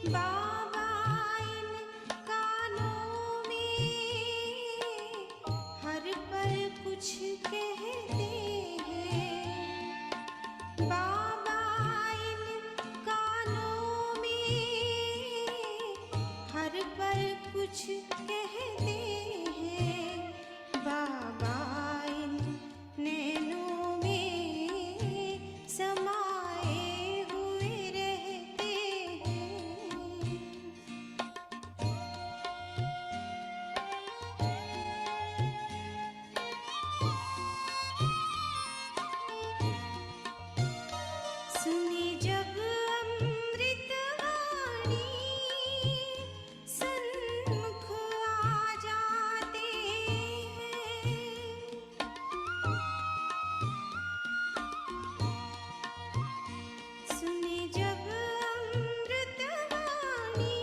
बाबा इन कानों में हर पल कुछ कहते हैं। बाबा इन कानों में हर पल कुछ कहते हैं। बाबा इन नैनों में समाए हुए रहते हैं। सुनी जब अमृत वाणी सन्मुख आ जाते हैं। सुनी जब अमृत वाणी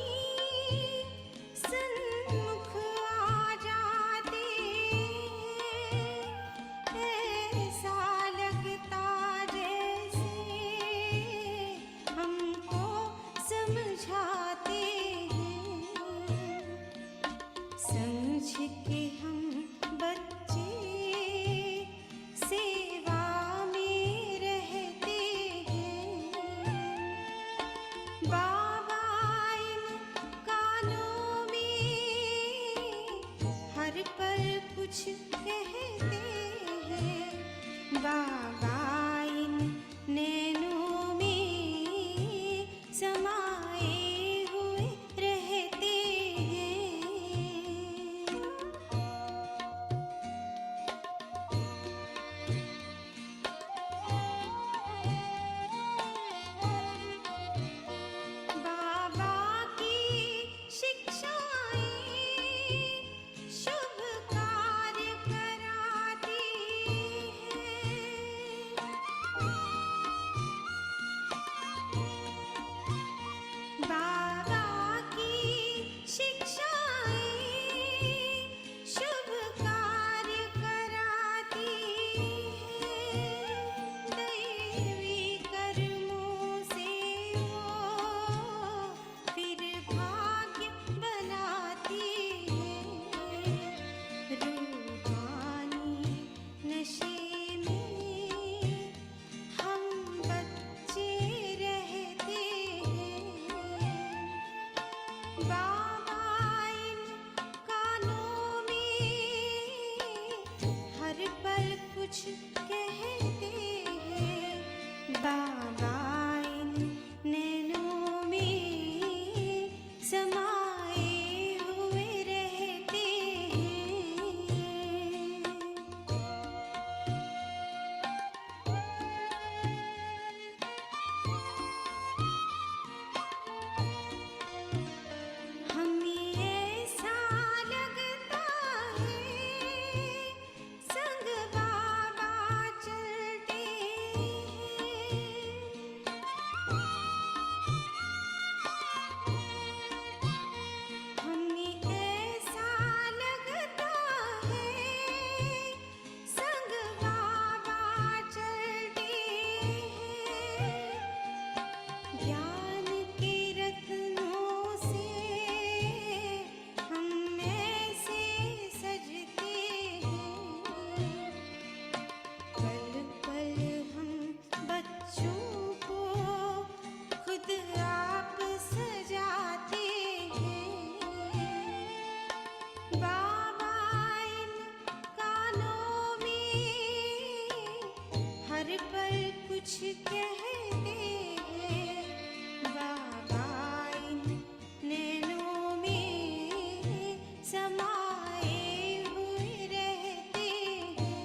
सन्मुख आ जाते हैं। ऐसा लगता जैसे हमको समझाते हैं। समझ के हम बच्चे सेवा में रहते हैं। बाबा इन कानों में हर पल कुछ कहते हैं। बाबा इन नैनों में समाए हुए रहते हैं। बाबा की शिक्षाएं शुभ कार्य कराती हैं। बाबा की शिक्षाएं शुभ कार्य कराती हैं। दैवी कर्मों से वो फिर भाग्य बनाती हैं। रूहानी नशे में हम बच्चे रहते हैं। बाबा इन कानों में हर पल कुछ कहते हैं। बाबा इन नैनों में समाए हुए रहते हैं। हमें ऐसा लगता है संग बाबा चलते हैं। हमें ऐसा लगता है संग बाबा चलते हैं। ज्ञान के रत्नों से हम ऐसे सजते हैं। पल पल हम बच्चों को खुद आप सजाते हैं। बाबा इन कानों में हर पल कुछ कहते हैं। बाबा इन नैनों में समाए हुए रहते हैं।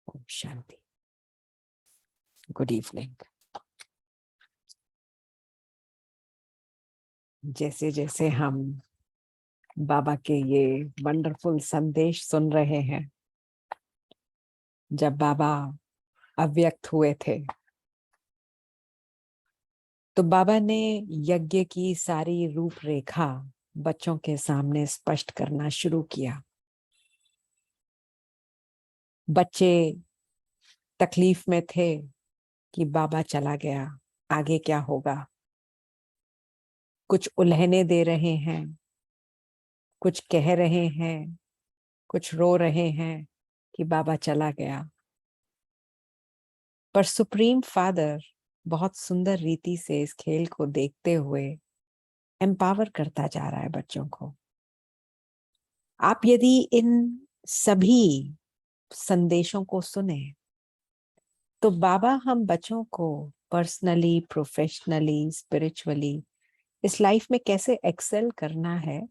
ओम शांति। Good evening. जैसे जैसे हम बाबा के ये वंडरफुल संदेश सुन रहे हैं, जब बाबा अव्यक्त हुए थे तो बाबा ने यज्ञ की सारी रूपरेखा बच्चों के सामने स्पष्ट करना शुरू किया। बच्चे तकलीफ में थे कि बाबा चला गया, आगे क्या होगा। कुछ उल्हने दे रहे हैं, कुछ कह रहे हैं, कुछ रो रहे हैं कि बाबा चला गया। पर सुप्रीम फादर बहुत सुंदर रीति से इस खेल को देखते हुए एम्पावर करता जा रहा है बच्चों को। आप यदि इन सभी संदेशों को सुने तो बाबा हम बच्चों को पर्सनली, प्रोफेशनली, स्पिरिचुअली इस लाइफ में कैसे एक्सेल करना है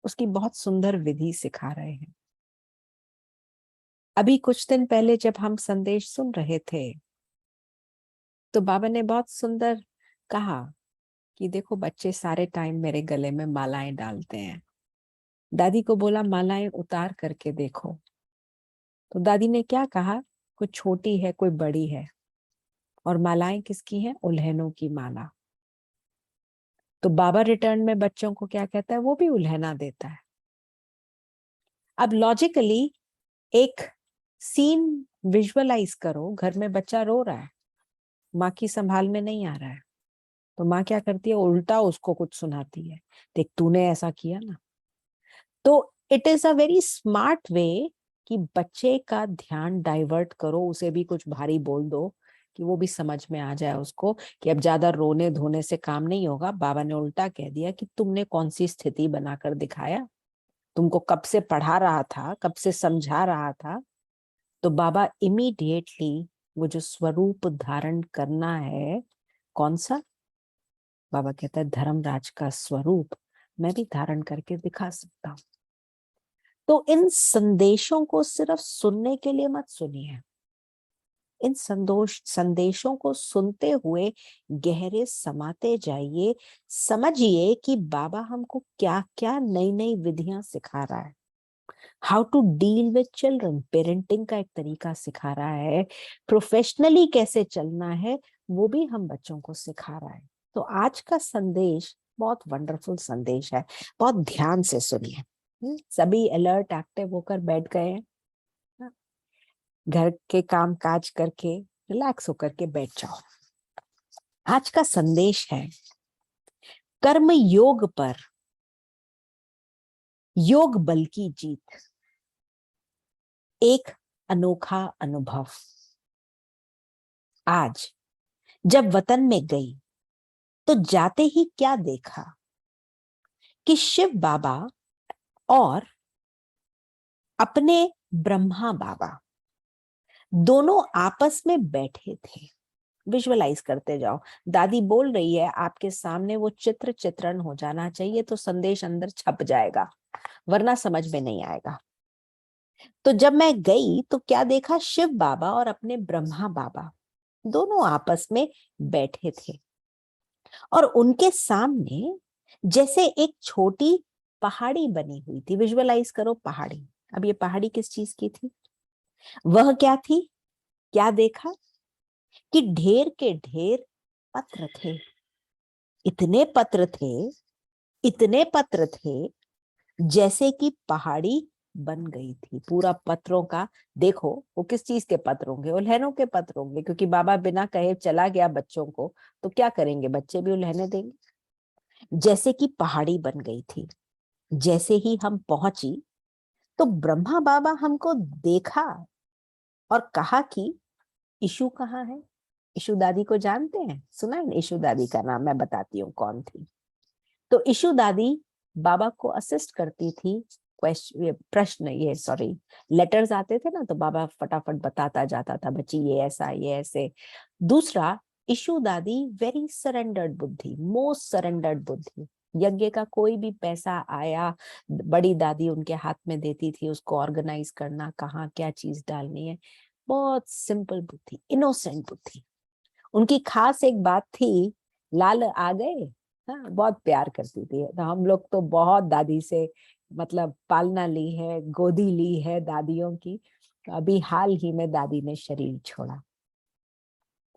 उसकी बहुत सुंदर विधि सिखा रहे हैं। अभी कुछ दिन पहले जब हम संदेश सुन रहे थे तो बाबा ने बहुत सुंदर कहा कि देखो बच्चे सारे टाइम मेरे गले में मालाएं डालते हैं। दादी को बोला मालाएं उतार करके देखो, तो दादी ने क्या कहा, कोई छोटी है कोई बड़ी है, और मालाएं किसकी हैं, उल्हनों की माला। तो बाबा रिटर्न में बच्चों को क्या कहता है, वो भी उल्हना देता है। अब लॉजिकली एक सीन विजुअलाइज करो, घर में बच्चा रो रहा है, माँ की संभाल में नहीं आ रहा है, तो माँ क्या करती है, उल्टा उसको कुछ सुनाती है, देख तूने ऐसा किया ना। तो it is a very smart way कि बच्चे का ध्यान डाइवर्ट करो, उसे भी कुछ भारी बोल दो कि वो भी समझ में आ जाए उसको कि अब ज्यादा रोने धोने से काम नहीं होगा। बाबा ने उल्टा कह दिया कि तुमने कौन सी स्थिति बनाकर दिखाया, तुमको कब से पढ़ा रहा था, कब से समझा रहा था। तो बाबा इमीडिएटली वो जो स्वरूप धारण करना है, कौन सा, बाबा कहता है धर्मराज का स्वरूप मैं भी धारण करके दिखा सकता हूं। तो इन संदेशों को सिर्फ सुनने के लिए मत सुनिए, इन संदेशों को सुनते हुए गहरे समाते जाइए, समझिए कि बाबा हमको क्या क्या नई नई विधियां सिखा रहा है। How to deal with children, parenting का एक तरीका सिखा रहा है, प्रोफेशनली कैसे चलना है वो भी हम बच्चों को सिखा रहा है। तो आज का संदेश बहुत वंडरफुल संदेश है, बहुत ध्यान से सुनिए। सभी अलर्ट एक्टिव होकर बैठ गए हैं, घर के काम काज करके रिलैक्स होकर के बैठ जाओ। आज का संदेश है कर्म योग पर योग बल की जीत, एक अनोखा अनुभव। आज जब वतन में गई तो जाते ही क्या देखा कि शिव बाबा और अपने ब्रह्मा बाबा दोनों आपस में बैठे थे। विजुअलाइज करते जाओ, दादी बोल रही है आपके सामने, वो चित्रण हो जाना चाहिए तो संदेश अंदर छप जाएगा, वरना समझ में नहीं आएगा। तो जब मैं गई तो क्या देखा, शिव बाबा और अपने ब्रह्मा बाबा दोनों आपस में बैठे थे और उनके सामने जैसे एक छोटी पहाड़ी बनी हुई थी। विजुअलाइज करो पहाड़ी। अब ये पहाड़ी किस चीज की थी, वह क्या थी, क्या देखा कि ढेर के ढेर पत्र थे, इतने पत्र थे, इतने पत्र थे जैसे कि पहाड़ी बन गई थी पूरा पत्रों का। देखो वो किस चीज के पत्र होंगे, उल्हनों के पत्र होंगे, क्योंकि बाबा बिना कहे चला गया बच्चों को, तो क्या करेंगे बच्चे भी उल्हने देंगे। जैसे कि पहाड़ी बन गई थी। जैसे ही हम पहुंची तो ब्रह्मा बाबा हमको देखा और कहा कि इशू कहाँ है। इशू दादी को जानते हैं, सुना है इशू दादी का नाम, मैं बताती हूँ कौन थी। तो इशू दादी बाबा को असिस्ट करती थी, प्रश्न ये सॉरी लेटर्स आते थे ना, तो बाबा फटाफट बताता जाता था, बच्ची ये ऐसा ये ऐसे। दूसरा, इशू दादी वेरी सरेंडर्ड बुद्धि, मोस्ट सरेंडर्ड बुद्धि। यज्ञ का कोई भी पैसा आया बड़ी दादी उनके हाथ में देती थी, उसको ऑर्गेनाइज करना, कहाँ क्या चीज डालनी है। बहुत सिंपल बुद्धि, इनोसेंट बुद्धि। उनकी खास एक बात थी, लाल आ गए, हाँ बहुत प्यार करती थी। तो हम लोग तो बहुत दादी से मतलब पालना ली है, गोदी ली है दादियों की। अभी हाल ही में दादी ने शरीर छोड़ा।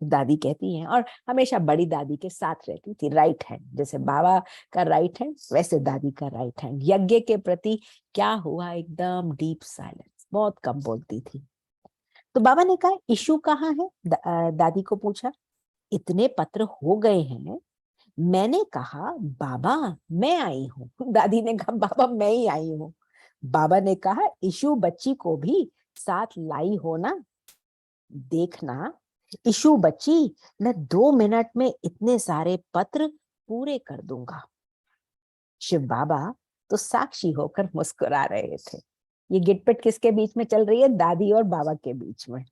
दादी कहती हैं, और हमेशा बड़ी दादी के साथ रहती थी, राइट हैंड, जैसे बाबा का राइट हैंड वैसे दादी का राइट हैंड। यज्ञ के प्रति क्या हुआ, एकदम डीप साइलेंस, बहुत कम बोलती थी। तो बाबा ने कहा इशू कहाँ है, दादी को पूछा। इतने पत्र हो गए हैं। मैंने कहा बाबा मैं आई हूँ। दादी ने कहा बाबा मैं ही आई हूँ। बाबा ने कहा इशू बच्ची को भी साथ लाई हो ना, देखना इशू बच्ची, मैं 2 मिनट में इतने सारे पत्र पूरे कर दूंगा। शिव बाबा तो साक्षी होकर मुस्कुरा रहे थे। ये गिटपिट किसके बीच में चल रही है, दादी और बाबा के बीच में।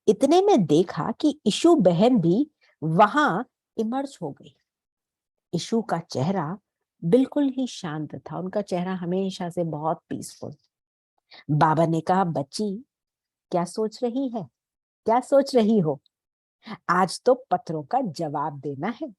इतने में देखा कि इशू बहन भी वहां इमर्ज हो गई। इशू का चेहरा बिल्कुल ही शांत था, उनका चेहरा हमेशा से बहुत पीसफुल। बाबा ने कहा बच्ची क्या सोच रही है, क्या सोच रही हो, आज तो पत्रों का जवाब देना है।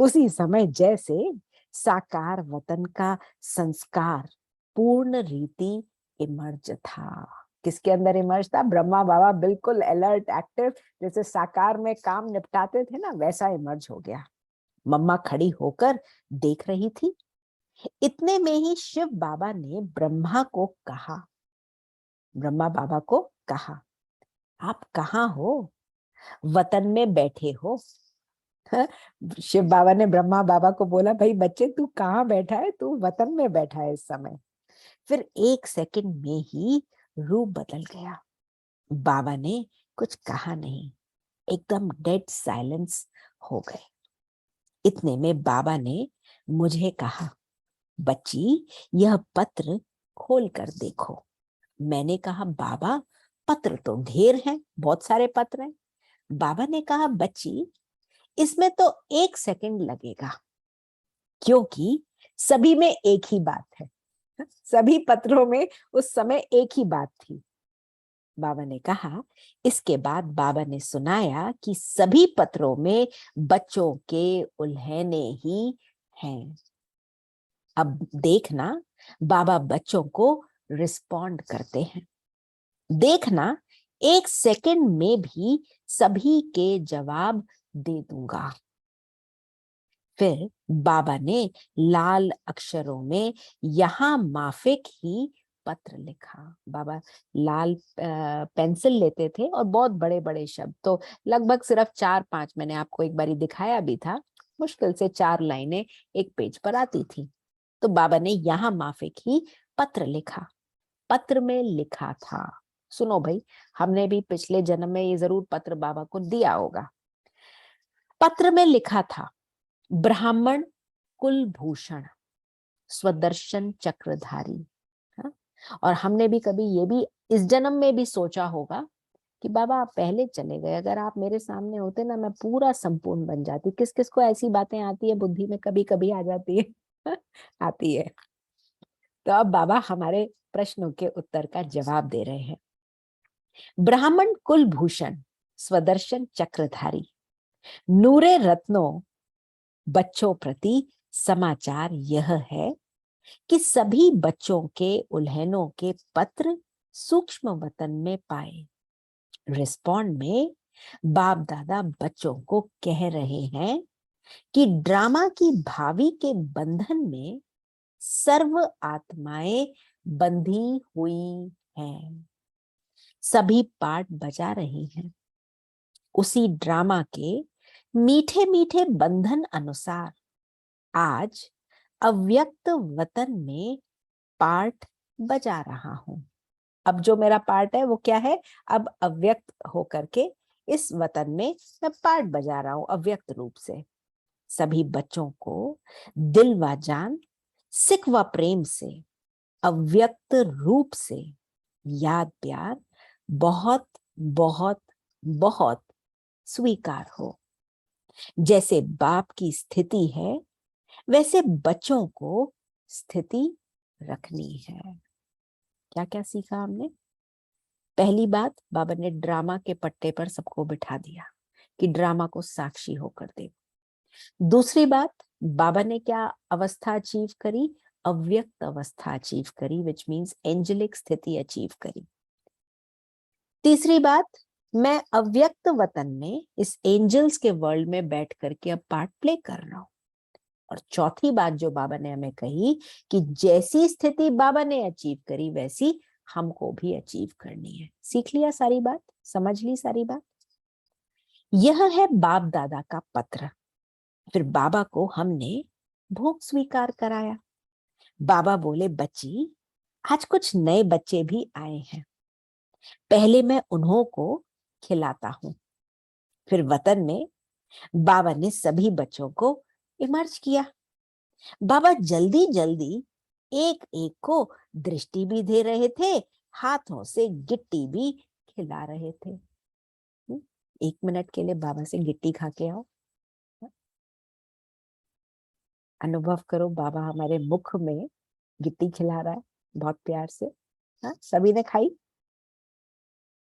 उसी समय जैसे साकार वतन का संस्कार पूर्ण रीति इमर्ज था। किसके अंदर इमर्ज था, ब्रह्मा बाबा बिल्कुल अलर्ट एक्टिव, जैसे साकार में काम निपटाते थे ना, वैसा इमर्ज हो गया। मम्मा खड़ी होकर देख रही थी। इतने में ही शिव बाबा ने ब्रह्मा को कहा, ब्रह्मा बाबा को कहा आप कहाँ हो, वतन में बैठे हो। शिव बाबा ने ब्रह्मा बाबा को बोला भाई बच्चे तू कहाँ बैठा है, तू वतन में बैठा है इस समय। फिर 1 सेकंड में ही रूप बदल गया। बाबा ने कुछ कहा नहीं, एकदम डेड साइलेंस हो गए। इतने में बाबा ने मुझे कहा बच्ची यह पत्र खोल कर देखो। मैंने कहा बाबा पत्र तो ढेर हैं, बहुत सारे पत्र हैं। बाबा ने कहा बच्ची इसमें तो 1 सेकंड लगेगा, क्योंकि सभी में एक ही बात है। सभी पत्रों में उस समय एक ही बात थी। बाबा ने कहा, इसके बाद बाबा ने सुनाया कि सभी पत्रों में बच्चों के उल्हेने ही हैं। अब देखना बाबा बच्चों को रिस्पॉन्ड करते हैं। देखना 1 सेकंड में भी सभी के जवाब दे दूंगा। फिर बाबा ने लाल अक्षरों में यहाँ माफिक ही पत्र लिखा। बाबा लाल पेंसिल लेते थे और बहुत बड़े बड़े शब्द, तो लगभग सिर्फ 4-5, मैंने आपको एक बारी दिखाया भी था, मुश्किल से 4 लाइनें एक पेज पर आती थी। तो बाबा ने यहाँ माफिक ही पत्र लिखा। पत्र में लिखा था, सुनो भाई, हमने भी पिछले जन्म में ये जरूर पत्र बाबा को दिया होगा। पत्र में लिखा था ब्राह्मण कुलभूषण स्वदर्शन चक्रधारी। हाँ? और हमने भी कभी ये भी इस जन्म में भी सोचा होगा कि बाबा आप पहले चले गए, अगर आप मेरे सामने होते ना मैं पूरा संपूर्ण बन जाती। किस किस को ऐसी बातें आती है बुद्धि में, कभी कभी आ जाती है आती है। तो अब बाबा हमारे प्रश्नों के उत्तर का जवाब दे रहे हैं। ब्राह्मण कुलभूषण स्वदर्शन चक्रधारी नूरे रत्नों बच्चों प्रति समाचार यह है कि सभी बच्चों के उल्हेनों के पत्र सूक्ष्म वतन में पाए। रिस्पॉन्ड में बाप दादा बच्चों को कह रहे हैं कि ड्रामा की भावी के बंधन में सर्व आत्माएं बंधी हुई हैं। सभी पार्ट बजा रही हैं। उसी ड्रामा के मीठे मीठे बंधन अनुसार आज अव्यक्त वतन में पार्ट बजा रहा हूं। अब जो मेरा पार्ट है वो क्या है, अब अव्यक्त होकर के इस वतन में मैं पार्ट बजा रहा हूं अव्यक्त रूप से। सभी बच्चों को दिल व जान सिख व प्रेम से अव्यक्त रूप से याद प्यार बहुत बहुत बहुत स्वीकार हो। जैसे बाप की स्थिति है वैसे बच्चों को स्थिति रखनी है। क्या क्या सीखा हमने? पहली बात, बाबा ने ड्रामा के पट्टे पर सबको बिठा दिया कि ड्रामा को साक्षी होकर दे। दूसरी बात, बाबा ने क्या अवस्था अचीव करी, अव्यक्त अवस्था अचीव करी, विच मीन्स एंजेलिक स्थिति अचीव करी। तीसरी बात, मैं अव्यक्त वतन में इस एंजल्स के वर्ल्ड में बैठ करके अब पार्ट प्ले कर रहा हूं। और चौथी बात जो बाबा ने हमें कही कि जैसी स्थिति बाबा ने अचीव करी वैसी हमको भी अचीव करनी है। सीख लिया सारी बात, समझ ली सारी बात। यह है बाप दादा का पत्र। फिर बाबा को हमने भोग स्वीकार कराया। बाबा बोले, बच्ची आज कुछ नए बच्चे भी आए हैं, पहले मैं उन्हों को खिलाता हूं। फिर वतन में बाबा ने सभी बच्चों को इमर्ज किया। बाबा जल्दी जल्दी एक एक को दृष्टि भी दे रहे थे, हाथों से गिट्टी भी खिला रहे थे। 1 मिनट के लिए बाबा से गिट्टी खा के आओ, अनुभव करो बाबा हमारे मुख में गिट्टी खिला रहा है बहुत प्यार से। हाँ, सभी ने खाई?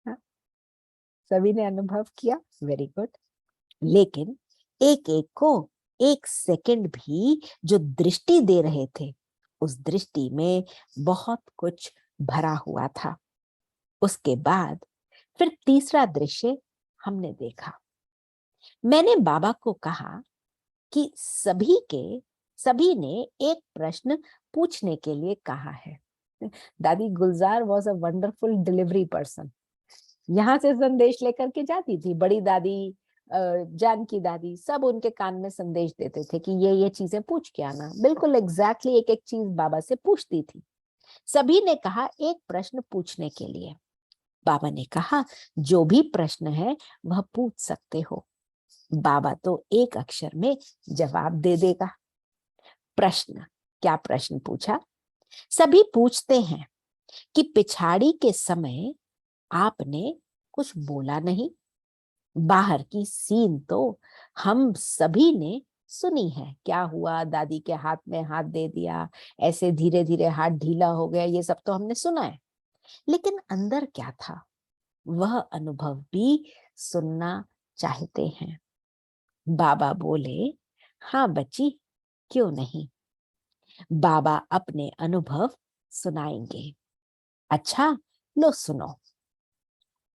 हाँ, सभी ने अनुभव किया, वेरी गुड। लेकिन एक एक को 1 सेकंड भी जो दृष्टि दे रहे थे, उस दृष्टि में बहुत कुछ भरा हुआ था। उसके बाद फिर तीसरा दृश्य हमने देखा। मैंने बाबा को कहा कि सभी ने एक प्रश्न पूछने के लिए कहा है। Dadi Gulzar was a wonderful delivery person. यहाँ से संदेश लेकर के जाती थी, बड़ी दादी, जानकी दादी, सब उनके कान में संदेश देते थे कि ये चीजें पूछ के आना। बिल्कुल एग्जैक्टली एक एक चीज बाबा से पूछती थी। सभी ने कहा एक प्रश्न पूछने के लिए। बाबा ने कहा जो भी प्रश्न है वह पूछ सकते हो। बाबा तो एक अक्षर में जवाब दे देगा। प्रश्न, क्या प्रश्न पूछा? सभी पूछते हैं कि पिछाड़ी के समय आपने कुछ बोला नहीं। बाहर की सीन तो हम सभी ने सुनी है, क्या हुआ, दादी के हाथ में हाथ दे दिया, ऐसे धीरे धीरे हाथ ढीला हो गया, ये सब तो हमने सुना है। लेकिन अंदर क्या था वह अनुभव भी सुनना चाहते हैं। बाबा बोले, हाँ बच्ची, क्यों नहीं। बाबा अपने अनुभव सुनाएंगे। अच्छा लो सुनो।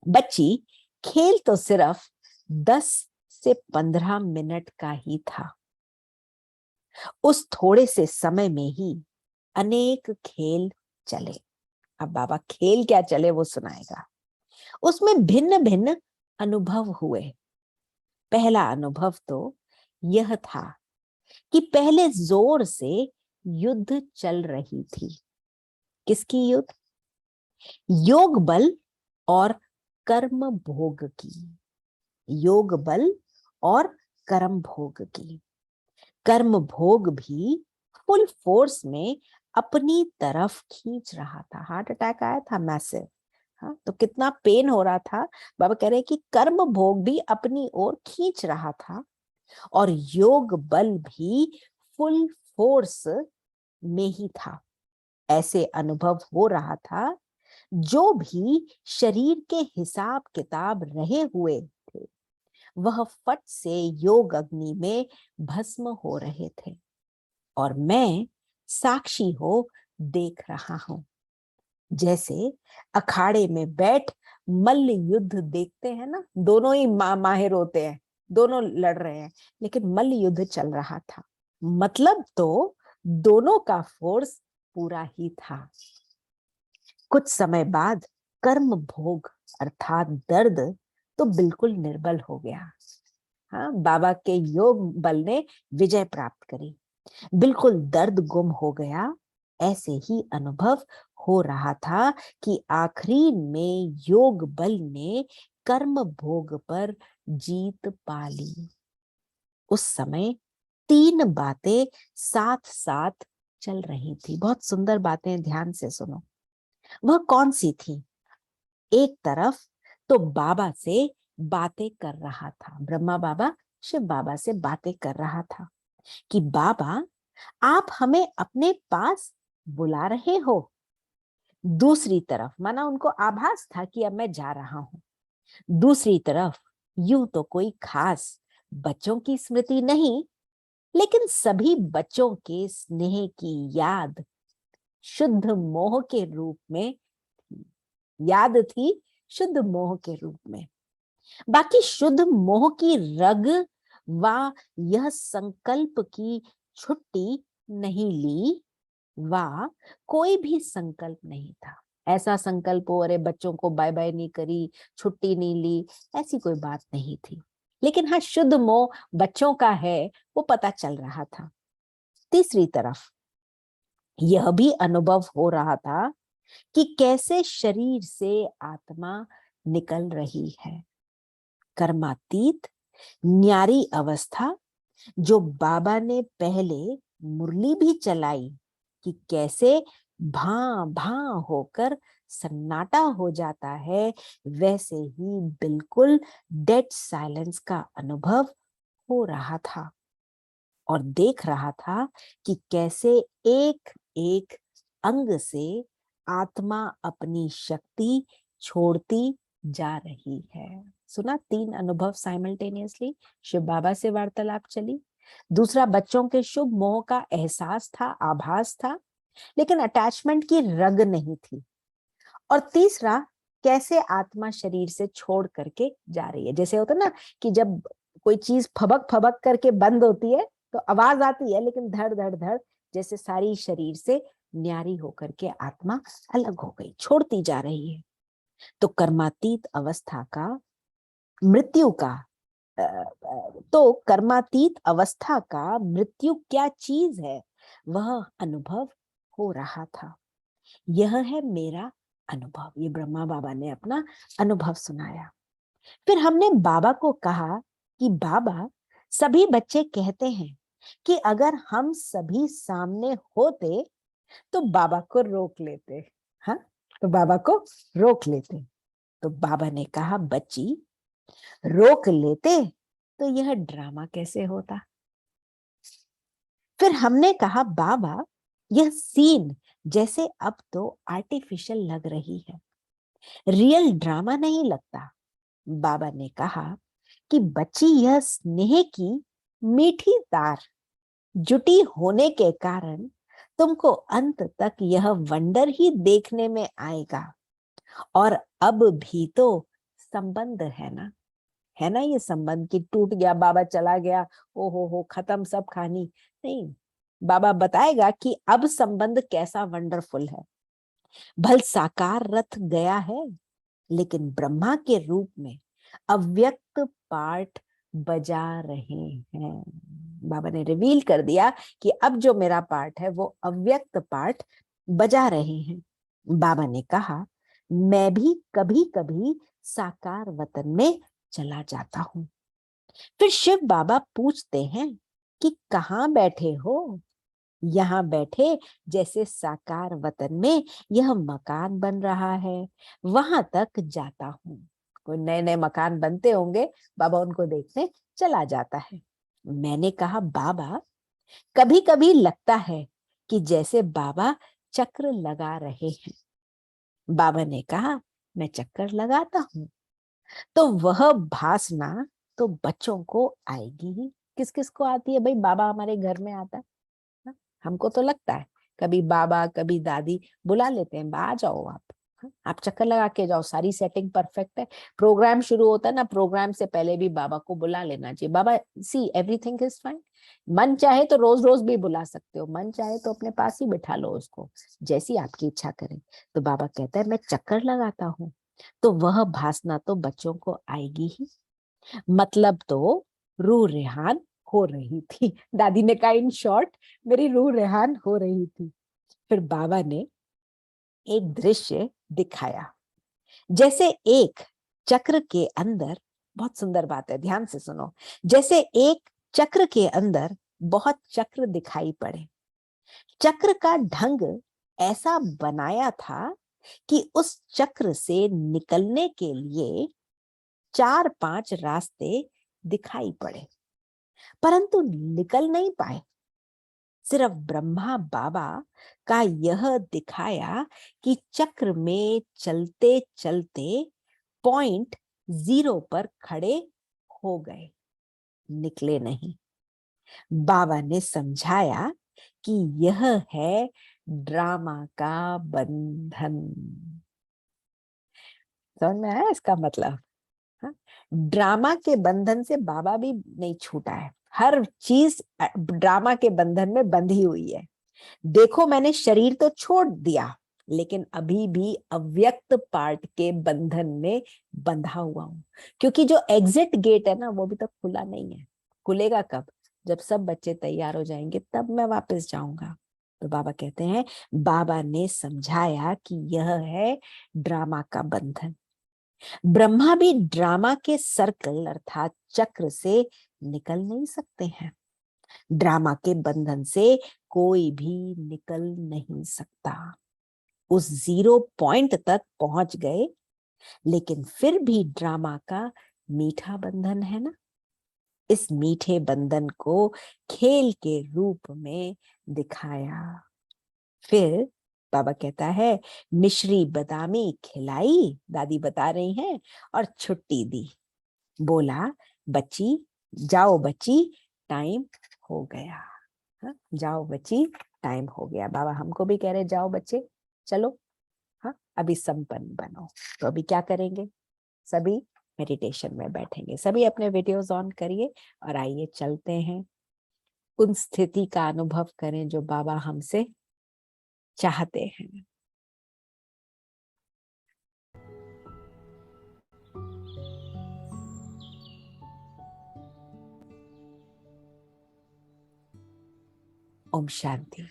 बच्ची, खेल तो सिर्फ 10 से 15 मिनट का ही था। उस थोड़े से समय में ही अनेक खेल चले। अब बाबा खेल क्या चले वो सुनाएगा। उसमें भिन्न भिन्न अनुभव हुए। पहला अनुभव तो यह था कि पहले जोर से युद्ध चल रही थी। किसकी युद्ध? योग बल और कर्म भोग की। योग बल और कर्म भोग की। कर्म भोग भी फुल फोर्स में अपनी तरफ खींच रहा था। हार्ट अटैक आया था मैसिव। हाँ, तो कितना पेन हो रहा था। बाबा कह रहे कि कर्म भोग भी अपनी ओर खींच रहा था और योग बल भी फुल फोर्स में ही था। ऐसे अनुभव हो रहा था जो भी शरीर के हिसाब किताब रहे हुए थे वह फट से योग अग्नि में भस्म हो रहे थे और मैं साक्षी हो देख रहा हूं। जैसे अखाड़े में बैठ मल्ल युद्ध देखते हैं ना, दोनों ही माहिर होते हैं, दोनों लड़ रहे हैं, लेकिन मल्ल युद्ध चल रहा था। मतलब तो दोनों का फोर्स पूरा ही था। कुछ समय बाद कर्म भोग अर्थात दर्द तो बिल्कुल निर्बल हो गया। हाँ, बाबा के योग बल ने विजय प्राप्त करी, बिल्कुल दर्द गुम हो गया। ऐसे ही अनुभव हो रहा था कि आखिरी में योग बल ने कर्म भोग पर जीत पा ली। उस समय 3 बातें साथ साथ चल रही थी। बहुत सुंदर बातें, ध्यान से सुनो। वह कौन सी थी? एक तरफ तो बाबा से बातें कर रहा था, ब्रह्मा बाबा शिव बाबा से बातें कर रहा था कि बाबा आप हमें अपने पास बुला रहे हो। दूसरी तरफ माना उनको आभास था कि अब मैं जा रहा हूं। दूसरी तरफ यूं तो कोई खास बच्चों की स्मृति नहीं, लेकिन सभी बच्चों के स्नेह की याद शुद्ध मोह के रूप में याद थी, शुद्ध मोह के रूप में। बाकी शुद्ध मोह की रग व यह संकल्प की छुट्टी नहीं ली, व कोई भी संकल्प नहीं था। ऐसा संकल्प हो अरे बच्चों को बाय बाय नहीं करी, छुट्टी नहीं ली, ऐसी कोई बात नहीं थी। लेकिन हाँ, शुद्ध मोह बच्चों का है वो पता चल रहा था। तीसरी तरफ यह भी अनुभव हो रहा था कि कैसे शरीर से आत्मा निकल रही है। कर्मातीत न्यारी अवस्था जो बाबा ने पहले मुरली भी चलाई कि कैसे भां भां होकर सन्नाटा हो जाता है, वैसे ही बिल्कुल डेड साइलेंस का अनुभव हो रहा था। और देख रहा था कि कैसे एक एक अंग से आत्मा अपनी शक्ति छोड़ती जा रही है। सुना, 3 अनुभव साइमल्टेनियसली। शिव बाबा से वार्तालाप चली, दूसरा बच्चों के शुभ मोह का एहसास था, आभास था, लेकिन अटैचमेंट की रग नहीं थी, और तीसरा कैसे आत्मा शरीर से छोड़ करके जा रही है। जैसे होता ना कि जब कोई चीज फबक फबक करके बंद होती है तो आवाज आती है, लेकिन धड़ धड़ धड़ जैसे सारी शरीर से न्यारी होकर के आत्मा अलग हो गई, छोड़ती जा रही है। तो कर्मातीत अवस्था का मृत्यु का तो कर्मातीत अवस्था का मृत्यु क्या चीज है, वह अनुभव हो रहा था। यह है मेरा अनुभव। ये ब्रह्मा बाबा ने अपना अनुभव सुनाया। फिर हमने बाबा को कहा कि बाबा, सभी बच्चे कहते हैं कि अगर हम सभी सामने होते तो बाबा को रोक लेते। हाँ, तो बाबा को रोक लेते। तो बाबा ने कहा, बच्ची, रोक लेते तो यह ड्रामा कैसे होता। फिर हमने कहा, बाबा, यह सीन जैसे अब तो आर्टिफिशियल लग रही है, रियल ड्रामा नहीं लगता। बाबा ने कहा कि बच्ची, यह स्नेह की मीठी तार जुटी होने के कारण तुमको अंत तक यह वंडर ही देखने में आएगा। और अब भी तो संबंध है ना, है ना, ये संबंध कि टूट गया, बाबा चला गया, ओ हो खत्म सब कहानी नहीं। बाबा बताएगा कि अब संबंध कैसा वंडरफुल है। भल साकार रथ गया है, लेकिन ब्रह्मा के रूप में अव्यक्त पार्ट बजा रहे हैं। बाबा ने रिवील कर दिया कि अब जो मेरा पार्ट है वो अव्यक्त पार्ट बजा रहे हैं। बाबा ने कहा, मैं भी कभी कभी साकार वतन में चला जाता हूं। फिर शिव बाबा पूछते हैं कि कहाँ बैठे हो। यहाँ बैठे, जैसे साकार वतन में यह मकान बन रहा है वहां तक जाता हूँ। कोई नए नए मकान बनते होंगे, बाबा उनको देखने चला जाता है। मैंने कहा, बाबा, कभी कभी लगता है कि जैसे बाबा चक्र लगा रहे हैं। बाबा ने कहा, मैं चक्कर लगाता हूँ। तो वह भासना तो बच्चों को आएगी ही। किस किस को आती है भाई, बाबा हमारे घर में आता है। हाँ, हमको तो लगता है, कभी बाबा कभी दादी बुला लेते हैं, आ जाओ आप। हाँ, आप चक्कर लगा के जाओ, सारी सेटिंग परफेक्ट है। प्रोग्राम शुरू होता है ना, प्रोग्राम से पहले भी बाबा को बुला लेना चाहिए। बाबा, सी एवरीथिंग इज फाइन। मन चाहे तो रोज रोज भी बुला सकते हो, मन चाहे तो अपने पास ही बिठा लो उसको, जैसी आपकी इच्छा करे। तो बाबा कहता है, मैं चक्कर लगाता हूँ, तो वह भासना तो बच्चों को आएगी ही। मतलब तो रूह रेहान हो रही थी। दादी ने कहा, इन शॉर्ट, मेरी रूह रेहान हो रही थी। फिर बाबा ने एक दृश्य दिखाया, जैसे एक चक्र के अंदर, बहुत सुंदर बात है, ध्यान से सुनो, जैसे एक चक्र के अंदर बहुत चक्र दिखाई पड़े। चक्र का ढंग ऐसा बनाया था कि उस चक्र से निकलने के लिए 4-5 रास्ते दिखाई पड़े, परंतु निकल नहीं पाए। सिर्फ ब्रह्मा बाबा का यह दिखाया कि चक्र में चलते चलते पॉइंट 0 पर खड़े हो गए, निकले नहीं। बाबा ने समझाया कि यह है ड्रामा का बंधन। समझ में आया इसका मतलब? हाँ? ड्रामा के बंधन से बाबा भी नहीं छूटा है, हर चीज ड्रामा के बंधन में बंधी हुई है। देखो मैंने शरीर तो छोड़ दिया, लेकिन अभी भी अव्यक्त पार्ट के बंधन में बंधा हुआ हूं, क्योंकि जो एग्जिट गेट है ना वो भी तो खुला नहीं है। खुलेगा कब? जब सब बच्चे तैयार हो जाएंगे तब मैं वापस जाऊंगा। तो बाबा कहते हैं, बाबा ने समझाया कि यह है ड्रामा का बंधन। ब्रह्मा भी ड्रामा के सर्कल अर्थात चक्र से निकल नहीं सकते हैं। ड्रामा के बंधन से कोई भी निकल नहीं सकता। उस जीरो पॉइंट तक पहुंच गए, लेकिन फिर भी ड्रामा का मीठा बंधन है ना। इस मीठे बंधन को खेल के रूप में दिखाया। फिर बाबा कहता है, मिश्री बदामी खिलाई, दादी बता रही हैं, और छुट्टी दी। बोला, बच्ची जाओ बच्ची, टाइम हो गया। हाँ, जाओ बच्ची, टाइम हो गया। बाबा हमको भी कह रहे जाओ बच्चे, चलो, हाँ अभी संपन्न बनो। तो अभी क्या करेंगे? सभी मेडिटेशन में बैठेंगे। सभी अपने वीडियोस ऑन करिए और आइए चलते हैं, उन स्थिति का अनुभव करें जो बाबा हमसे चाहते हैं। ओम शांति।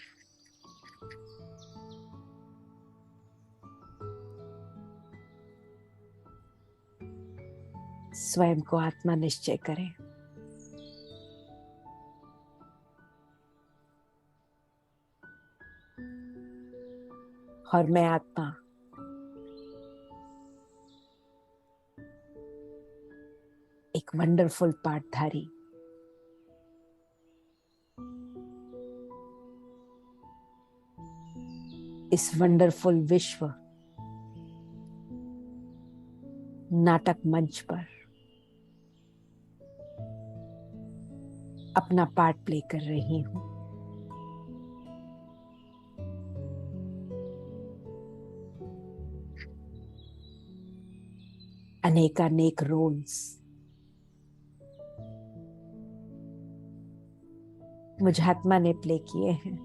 स्वयं को आत्मा निश्चय करें। और मैं आत्मा एक वंडरफुल पाठधारी, इस वंडरफुल विश्व नाटक मंच पर अपना पार्ट प्ले कर रही हूं। अनेकानेक रोल्स मुझ आत्मा ने प्ले किए हैं।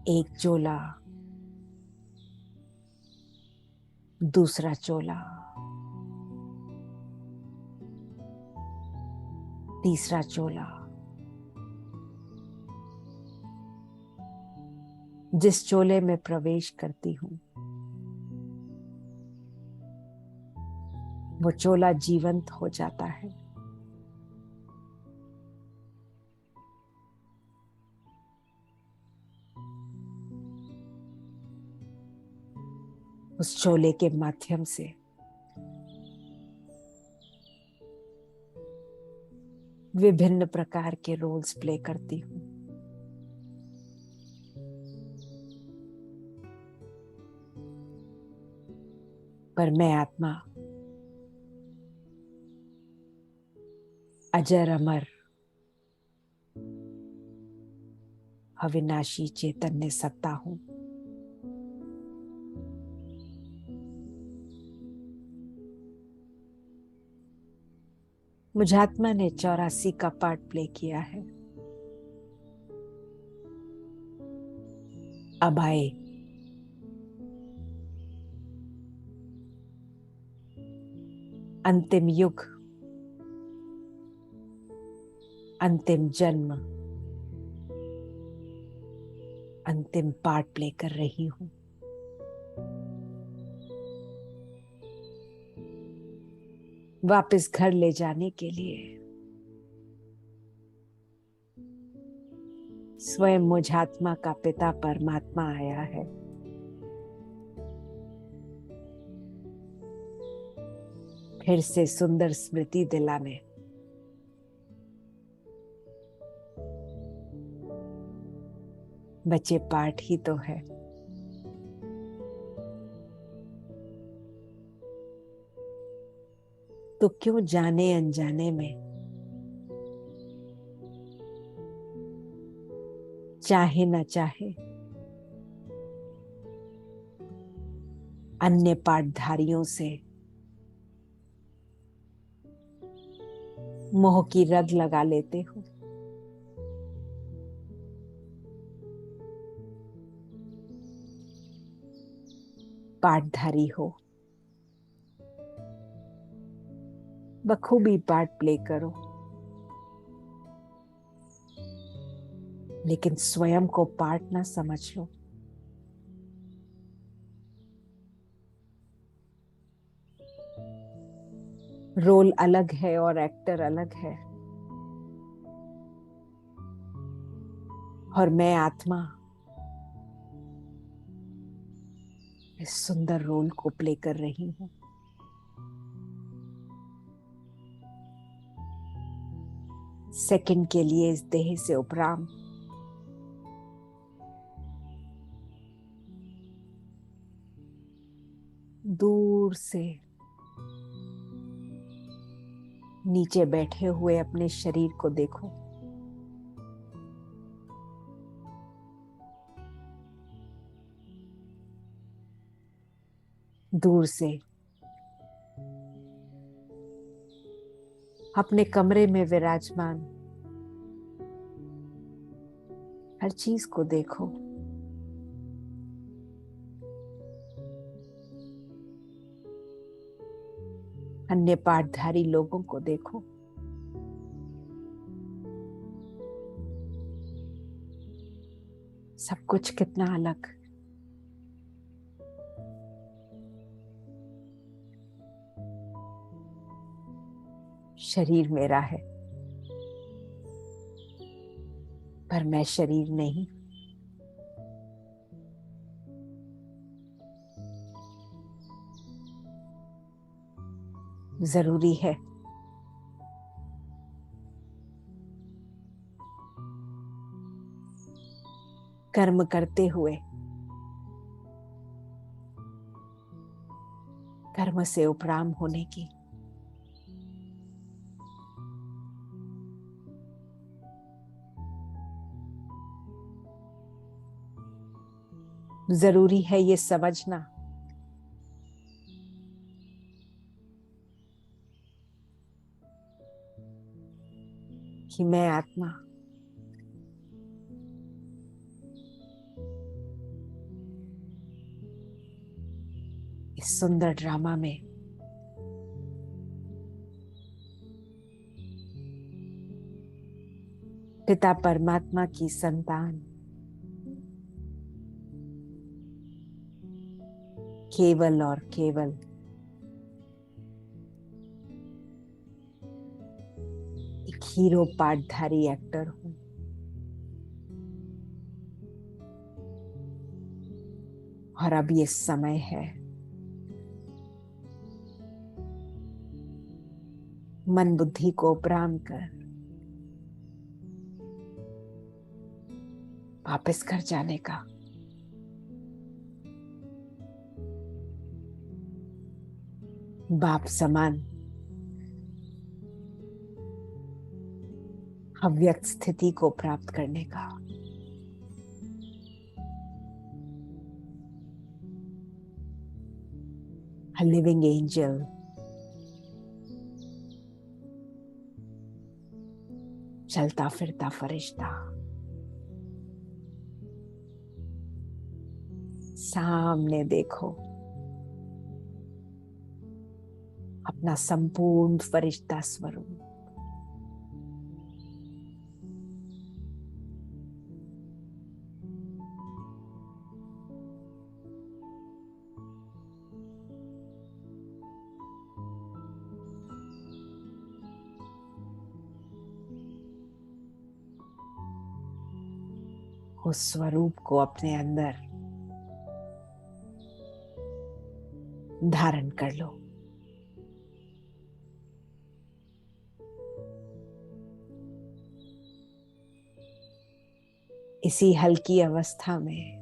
एक चोला, दूसरा चोला, तीसरा चोला। जिस चोले में प्रवेश करती हूं वो चोला जीवंत हो जाता है। उस चोले के माध्यम से विभिन्न प्रकार के रोल्स प्ले करती हूं। पर मैं आत्मा अजर अमर अविनाशी चैतन्य सत्ता हूं। मुझ आत्मा ने 84 का पार्ट प्ले किया है। अब आए अंतिम युग, अंतिम जन्म, अंतिम पार्ट प्ले कर रही हूं। वापस घर ले जाने के लिए स्वयं मुझ आत्मा का पिता परमात्मा आया है। फिर से सुंदर स्मृति दिलाने, बच्चे पाठ ही तो है। तो क्यों जाने अनजाने में, चाहे ना चाहे, अन्य पाठधारियों से मोह की रग लगा लेते हो। पाठधारी हो, बखूबी पार्ट प्ले करो, लेकिन स्वयं को पार्ट ना समझ लो। रोल अलग है और एक्टर अलग है, और मैं आत्मा इस सुंदर रोल को प्ले कर रही हूं। सेकंड के लिए इस देह से उपराम दूर से नीचे बैठे हुए अपने शरीर को देखो। दूर से अपने कमरे में विराजमान हर चीज को देखो। अन्य पाठधारी लोगों को देखो। सब कुछ कितना अलग। शरीर मेरा है, पर मैं शरीर नहीं। जरूरी है कर्म करते हुए कर्म से उपराम होने की। जरूरी है ये समझना कि मैं आत्मा इस सुंदर ड्रामा में पिता परमात्मा की संतान, केवल और केवल एक हीरो पाठधारी एक्टर हूं। और अब ये समय है मन बुद्धि को उपराम कर वापस घर जाने का। बाप समान अव्यक्त स्थिति को प्राप्त करने का। A living angel, चलता फिरता फरिश्ता, सामने देखो अपना संपूर्ण फरिश्ता स्वरूप। उस स्वरूप को अपने अंदर धारण कर लो। इसी हल्की अवस्था में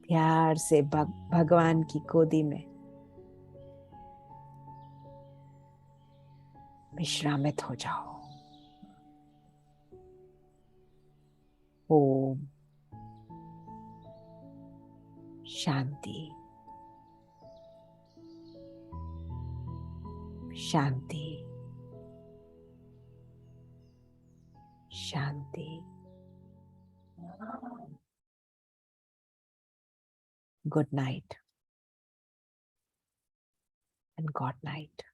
प्यार से भगवान की गोदी में विश्रामित हो जाओ। ओम शांति, शांति, शांति। Good night and God night.